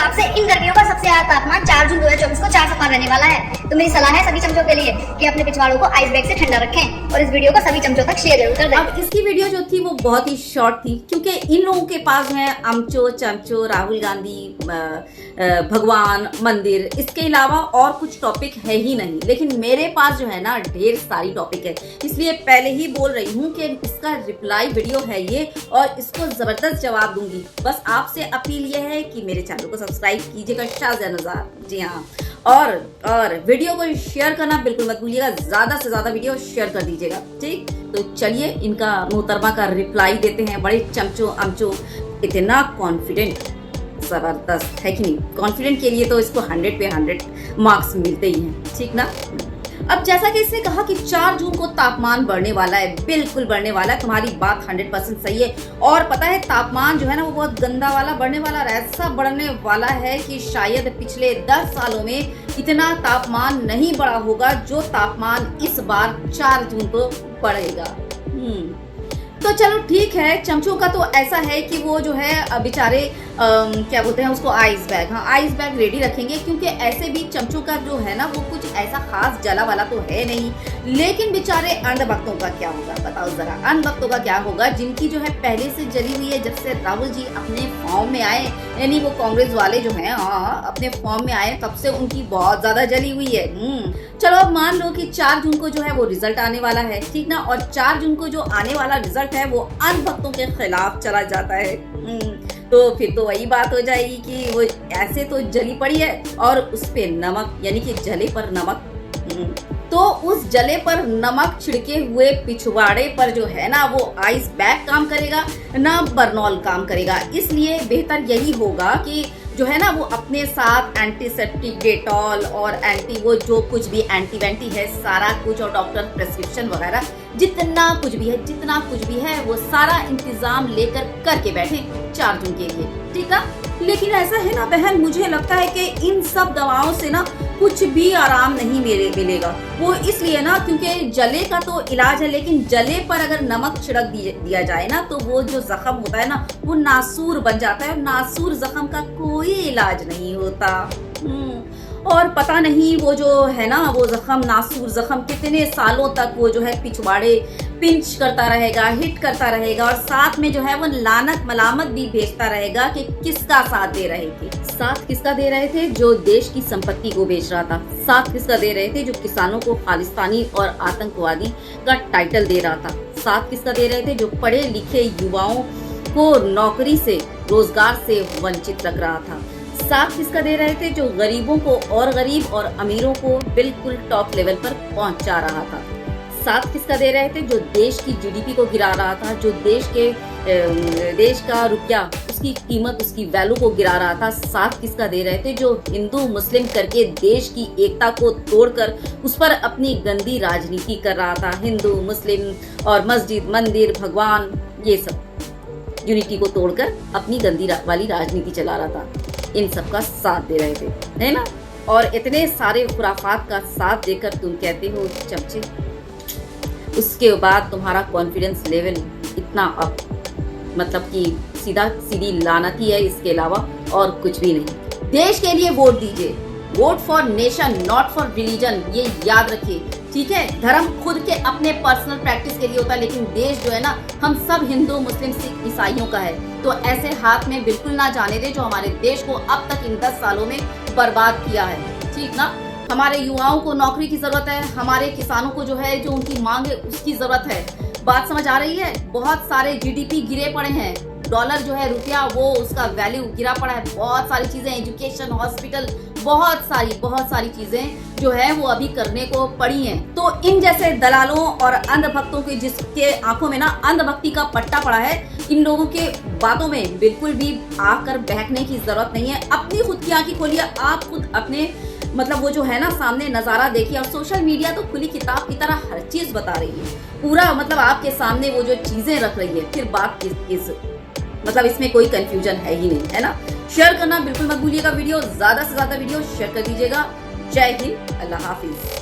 हिसाब से इन गर्मियों का सबसे ज्यादा तापमान 4 जून 2024 को 4 से पार रहने वाला है। तो मेरी सलाह है सभी चमचों के लिए कि अपने पिछवाड़ों को आइस बैग से ठंडा रखें और इस वीडियो को सभी चमचों तक शेयर जरूर कर दें। अब इसकी वीडियो जो थी वो बहुत ही शॉर्ट थी, क्योंकि इन लोगों के पास है अमचो चमचो, राहुल गांधी, भगवान, मंदिर, इसके अलावा और कुछ टॉपिक है ही नहीं। लेकिन मेरे पास जो है ना ढेर सारी टॉपिक है, इसलिए पहले ही बोल रही हूँ कि इसका रिप्लाई वीडियो है ये और इसको जबरदस्त जवाब दूंगी। बस आपसे अपील ये है कि मेरे चैनल को सब्सक्राइब कीजिएगा शाहजहां नज़ार, जी हाँ, और वीडियो को शेयर करना बिल्कुल मत भूलिएगा, ज्यादा से ज्यादा वीडियो शेयर कर दीजिएगा, ठीक। तो चलिए इनका मोहतरमा का रिप्लाई देते हैं। बड़े चमचो अमचो, इतना कॉन्फिडेंट, जबरदस्त है कि नहीं। कॉन्फिडेंट के लिए तो इसको 100 पे 100 मार्क्स मिलते ही हैं, ठीक ना। अब जैसा कि इसने कहा कि 4 जून को तापमान बढ़ने वाला है, बिल्कुल बढ़ने वाला है, तुम्हारी बात 100% सही है। और पता है तापमान जो है ना वो बहुत गंदा वाला बढ़ने वाला है, ऐसा बढ़ने वाला है कि शायद पिछले 10 सालों में इतना तापमान नहीं बढ़ा होगा जो तापमान इस बार 4 जून को बढ़ेगा। तो चलो ठीक है, चमचों का तो ऐसा है कि वो जो है बेचारे क्या बोलते हैं उसको, आइस बैग, हाँ आइस बैग रेडी रखेंगे, क्योंकि ऐसे भी चमचों का जो है ना वो कुछ ऐसा खास जला वाला तो है नहीं। लेकिन बेचारे अंधभक्तों का क्या होगा, बताओ जरा, अंधभक्तों का क्या होगा जिनकी जो है पहले से जली हुई है। जब से राहुल जी अपने फॉर्म में आए, यानी वो कांग्रेस वाले जो है अपने फॉर्म में आए, तब से उनकी बहुत ज्यादा जली हुई है। चलो अब मान लो कि 4 जून को जो है वो रिजल्ट आने वाला है, ठीक ना, और 4 जून को जो आने वाला रिजल्ट है वो अंधभक्तों के खिलाफ चला जाता है। तो फिर तो वही बात हो जाएगी कि वो ऐसे तो जली पड़ी है और उस पे नमक, यानी कि जले पर नमक, तो उस जले पर नमक छिड़के हुए पिछवाड़े पर जो है ना वो आइस बैग काम करेगा ना बर्नॉल काम करेगा। इसलिए बेहतर यही होगा कि जो है ना वो अपने साथ एंटीसेप्टिक, डेटॉल और एंटी वो जो कुछ भी एंटी वेंटी है सारा कुछ, और डॉक्टर प्रेस्क्रिप्शन वगैरह जितना कुछ भी है वो सारा इंतजाम लेकर करके बैठे 4 जून के लिए, ठीक है। लेकिन ऐसा है ना बहन, मुझे लगता है कि इन सब दवाओं से ना कुछ भी आराम नहीं मिलेगा। वो इसलिए ना क्योंकि जले का तो इलाज है, लेकिन जले पर अगर नमक छिड़क दिया जाए ना तो वो जो जख्म होता है ना वो नासूर बन जाता है, और नासूर जख्म का कोई इलाज नहीं होता। और पता नहीं वो जो है ना वो जख्म, नासूर जख्म कितने सालों तक वो जो है पिछवाड़े पिंच करता रहेगा, हिट करता रहेगा, और साथ में जो है वो लानत मलामत भी भेजता रहेगा कि किसका साथ दे रहे थे। साथ किसका दे रहे थे? जो देश की संपत्ति को बेच रहा था। साथ किसका दे रहे थे? जो किसानों को खालिस्तानी और आतंकवादी का टाइटल दे रहा था। साथ किसका दे रहे थे? जो पढ़े लिखे युवाओं को नौकरी से, रोजगार से वंचित रख रहा था। साथ किसका दे रहे थे? जो गरीबों को और गरीब और अमीरों को बिल्कुल टॉप लेवल पर पहुंचा रहा था। साथ किसका दे रहे थे? जो देश की जीडीपी को गिरा रहा था, जो देश का रुपया, उसकी कीमत, उसकी वैल्यू को गिरा रहा था। साथ किसका दे रहे थे? जो हिंदू मुस्लिम करके देश की एकता को तोड़कर उस पर अपनी गंदी राजनीति कर रहा था। हिंदू मुस्लिम और मस्जिद, मंदिर, भगवान, ये सब यूनिटी को तोड़कर अपनी गंदी वाली राजनीति चला रहा था। इन सब का साथ दे रहे थे, है ना। और इतने सारे खुराफात का साथ देकर तुम कहते हो चमचे, उसके बाद तुम्हारा कॉन्फिडेंस लेवल इतना अप, मतलब कि सीधी लानत ही है, इसके अलावा और कुछ भी नहीं। देश के लिए वोट दीजिए, vote for nation not for religion, ये याद रखिए, ठीक है। धर्म खुद के अपने पर्सनल प्रैक्टिस के लिए होता है, लेकिन देश जो है ना हम सब हिंदू मुस्लिम सिख ईसाइयों का है। तो ऐसे हाथ में बिल्कुल ना जाने दे जो हमारे देश को अब तक इन 10 सालों में बर्बाद किया है, ठीक ना। हमारे युवाओं को नौकरी की जरूरत है, हमारे किसानों को जो है जो उनकी मांग है उसकी जरूरत है। बात समझ आ रही है? बहुत सारे जीडीपी गिरे पड़े हैं, डॉलर जो है रुपया वो उसका वैल्यू गिरा पड़ा है, बहुत सारी चीजें, एजुकेशन, हॉस्पिटल, बहुत सारी चीजें जो है वो अभी करने को पड़ी हैं। तो इन जैसे दलालों और अंधभक्तों के जिसके आंखों में ना अंधभक्ति का पट्टा पड़ा है, इन लोगों के बातों में बिल्कुल भी आकर बहकने की जरूरत नहीं है। अपनी खुद की आंखें खोलिए, आप खुद अपने मतलब वो जो है ना सामने नजारा देखिए। और सोशल मीडिया तो खुली किताब की तरह हर चीज बता रही है, पूरा मतलब आपके सामने वो जो चीजें रख रही है, फिर बात किस मतलब इसमें कोई कंफ्यूजन है ही नहीं, है ना। शेयर करना बिल्कुल मत भूलिएगा, वीडियो ज्यादा से ज्यादा वीडियो शेयर कर दीजिएगा। जय हिंद, अल्लाह हाफिज।